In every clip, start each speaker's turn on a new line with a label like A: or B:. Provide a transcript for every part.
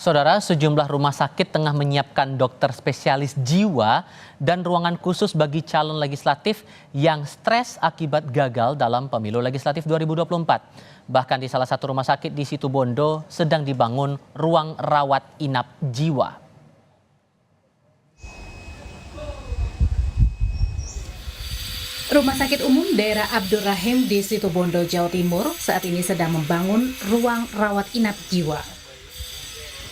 A: Saudara, sejumlah rumah sakit tengah menyiapkan dokter spesialis jiwa dan ruangan khusus bagi calon legislatif yang stres akibat gagal dalam pemilu legislatif 2024. Bahkan di salah satu rumah sakit di Situbondo sedang dibangun ruang rawat inap jiwa.
B: Rumah Sakit Umum Daerah Abdur Rahim di Situbondo, Jawa Timur saat ini sedang membangun ruang rawat inap jiwa.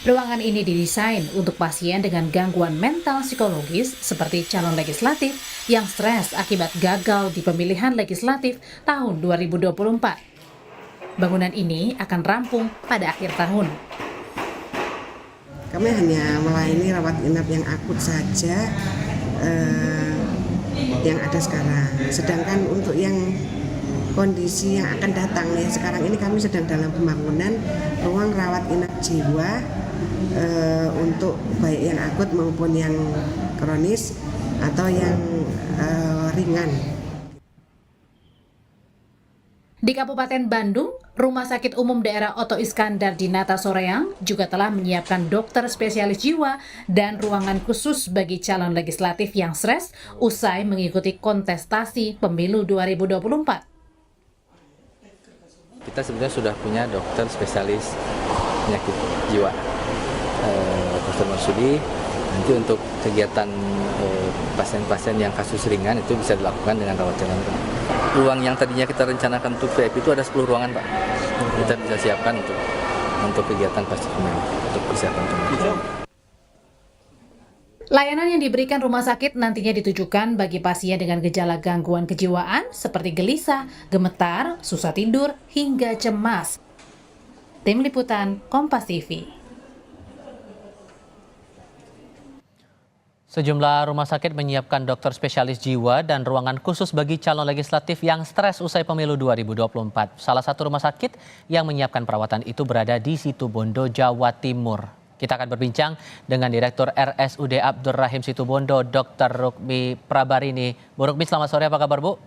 B: Ruangan ini didesain untuk pasien dengan gangguan mental psikologis seperti calon legislatif yang stres akibat gagal di pemilihan legislatif tahun 2024. Bangunan ini akan rampung pada akhir tahun.
C: Kami hanya melayani rawat inap yang akut saja yang ada sekarang. Sedangkan untuk yang kondisi yang akan datang ya sekarang ini kami sedang dalam pembangunan ruang rawat inap jiwa untuk baik yang akut maupun yang kronis atau yang ringan.
B: Di Kabupaten Bandung, Rumah Sakit Umum Daerah Oto Iskandar di Nata Soreang juga telah menyiapkan dokter spesialis jiwa dan ruangan khusus bagi calon legislatif yang stres usai mengikuti kontestasi pemilu 2024.
D: Kita sebenarnya sudah punya dokter spesialis penyakit jiwa, Dr. Marsudi. Nanti untuk kegiatan pasien-pasien yang kasus ringan itu bisa dilakukan dengan rawat jalan. Ruang yang tadinya kita rencanakan untuk VIP itu ada 10 ruangan, Pak. Kita bisa siapkan untuk kegiatan pasca pemilu, untuk persiapan pemilu.
B: Layanan yang diberikan rumah sakit nantinya ditujukan bagi pasien dengan gejala gangguan kejiwaan seperti gelisah, gemetar, susah tidur, hingga cemas. Tim Liputan Kompas TV.
A: Sejumlah rumah sakit menyiapkan dokter spesialis jiwa dan ruangan khusus bagi calon legislatif yang stres usai pemilu 2024. Salah satu rumah sakit yang menyiapkan perawatan itu berada di Situbondo, Jawa Timur. Kita akan berbincang dengan Direktur RSUD Abdur Rahim Situbondo, Dr. Rukmi Prabarini. Bu Rukmi, selamat sore, apa kabar Bu?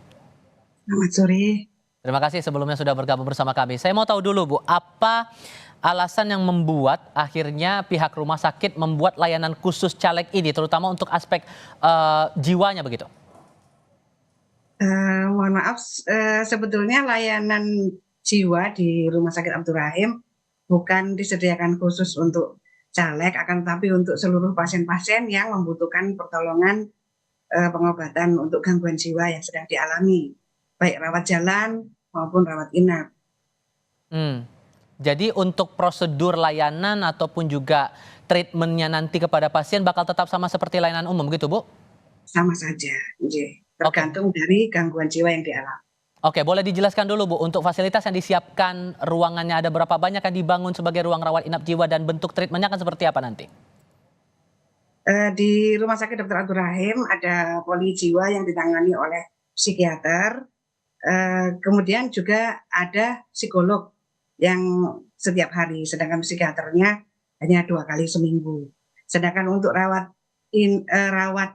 C: Selamat sore.
A: Terima kasih sebelumnya sudah bergabung bersama kami. Saya mau tahu dulu Bu, apa alasan yang membuat akhirnya pihak rumah sakit membuat layanan khusus caleg ini, terutama untuk aspek jiwanya begitu?
C: Mohon maaf, sebetulnya layanan jiwa di Rumah Sakit Abdur Rahim bukan disediakan khusus untuk caleg, akan tetapi untuk seluruh pasien-pasien yang membutuhkan pertolongan pengobatan untuk gangguan jiwa yang sedang dialami, baik rawat jalan maupun rawat inap.
A: Jadi untuk prosedur layanan ataupun juga treatmentnya nanti kepada pasien bakal tetap sama seperti layanan umum gitu Bu?
C: Sama saja, tergantung dari gangguan jiwa yang dialami.
A: Oke, boleh dijelaskan dulu Bu, untuk fasilitas yang disiapkan ruangannya ada berapa banyak yang dibangun sebagai ruang rawat inap jiwa dan bentuk treatmentnya akan seperti apa nanti?
C: Di Rumah Sakit Dr. Abdur Rahim ada poli jiwa yang ditangani oleh psikiater, kemudian juga ada psikolog yang setiap hari, sedangkan psikiaternya hanya 2 kali seminggu. Sedangkan untuk rawat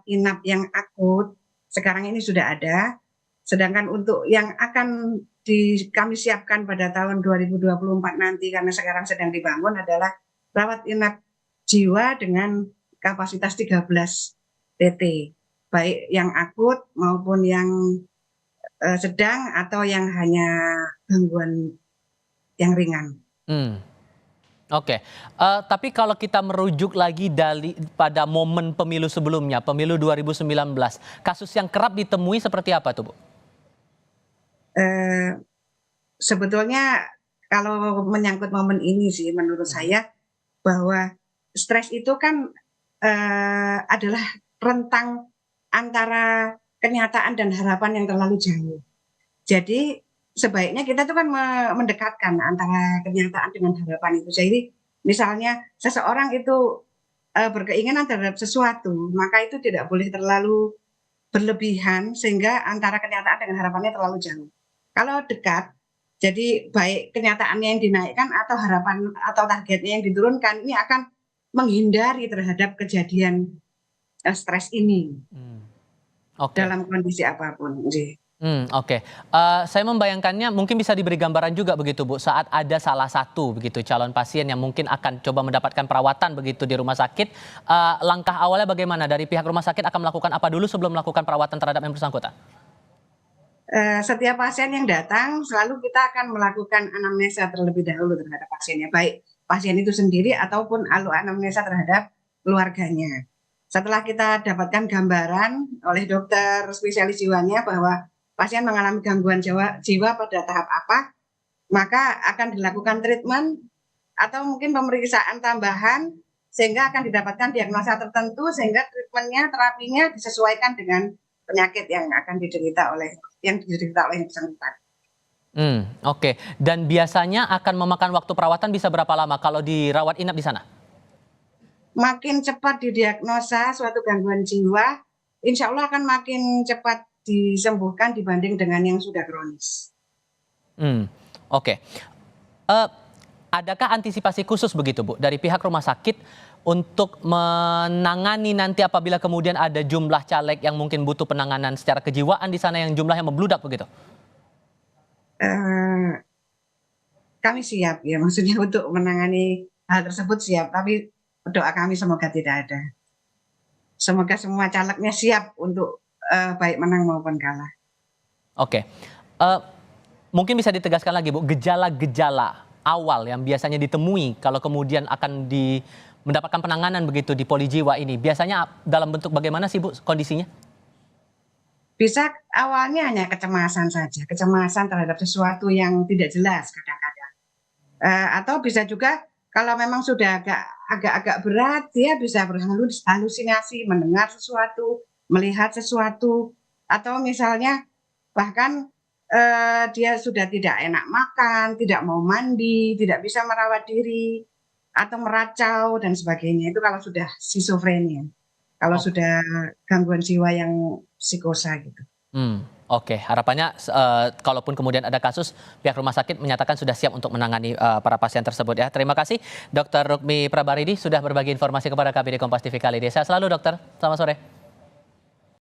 C: inap yang akut sekarang ini sudah ada. Sedangkan untuk yang akan kami siapkan pada tahun 2024 nanti karena sekarang sedang dibangun adalah rawat inap jiwa dengan kapasitas 13 TT, baik yang akut maupun yang sedang atau yang hanya gangguan yang ringan.
A: Oke, tapi kalau kita merujuk lagi pada momen pemilu sebelumnya, pemilu 2019, kasus yang kerap ditemui seperti apa tuh Bu?
C: Sebetulnya kalau menyangkut momen ini sih menurut saya bahwa stres itu kan adalah rentang antara kenyataan dan harapan yang terlalu jauh. Jadi sebaiknya kita tuh kan mendekatkan antara kenyataan dengan harapan itu. Jadi misalnya seseorang itu berkeinginan terhadap sesuatu, maka itu tidak boleh terlalu berlebihan sehingga antara kenyataan dengan harapannya terlalu jauh. Kalau dekat, jadi baik kenyataannya yang dinaikkan atau harapan atau targetnya yang diturunkan, ini akan menghindari terhadap kejadian stres ini dalam kondisi apapun.
A: Oke. Saya membayangkannya mungkin bisa diberi gambaran juga begitu Bu, saat ada salah satu begitu calon pasien yang mungkin akan coba mendapatkan perawatan begitu di rumah sakit, langkah awalnya bagaimana? Dari pihak rumah sakit akan melakukan apa dulu sebelum melakukan perawatan terhadap yang bersangkutan?
C: Setiap pasien yang datang selalu kita akan melakukan anamnesa terlebih dahulu terhadap pasiennya, baik pasien itu sendiri ataupun anamnesa terhadap keluarganya. Setelah kita dapatkan gambaran oleh dokter spesialis jiwanya bahwa pasien mengalami gangguan jiwa pada tahap apa, maka akan dilakukan treatment atau mungkin pemeriksaan tambahan sehingga akan didapatkan diagnosa tertentu sehingga treatmentnya, terapinya disesuaikan dengan penyakit yang diderita oleh yang bersangkutan.
A: Oke. Dan biasanya akan memakan waktu perawatan bisa berapa lama kalau dirawat inap di sana?
C: Makin cepat didiagnosa suatu gangguan jiwa, insya Allah akan makin cepat disembuhkan dibanding dengan yang sudah kronis.
A: Oke. Adakah antisipasi khusus begitu Bu dari pihak rumah sakit untuk menangani nanti apabila kemudian ada jumlah caleg yang mungkin butuh penanganan secara kejiwaan di sana yang jumlahnya membludak begitu?
C: Kami siap ya, maksudnya untuk menangani hal tersebut siap, tapi doa kami semoga tidak ada. Semoga semua calegnya siap untuk baik menang maupun kalah.
A: Oke. Mungkin bisa ditegaskan lagi Bu, gejala-gejala awal yang biasanya ditemui kalau kemudian akan mendapatkan penanganan begitu di poli jiwa ini. Biasanya dalam bentuk bagaimana sih Bu kondisinya?
C: Bisa awalnya hanya kecemasan saja, kecemasan terhadap sesuatu yang tidak jelas kadang-kadang. Atau bisa juga kalau memang sudah agak berat, dia bisa berhalusinasi, mendengar sesuatu, melihat sesuatu, atau misalnya bahkan dia sudah tidak enak makan, tidak mau mandi, tidak bisa merawat diri, atau meracau dan sebagainya. Itu kalau sudah skizofrenia, kalau sudah gangguan jiwa yang psikosa gitu.
A: Oke. Harapannya kalaupun kemudian ada kasus, pihak rumah sakit menyatakan sudah siap untuk menangani para pasien tersebut ya. Terima kasih Dr. Rukmi Prabaridi sudah berbagi informasi kepada kami di Kompas TV kali ini. Sehat selalu dokter, selamat sore.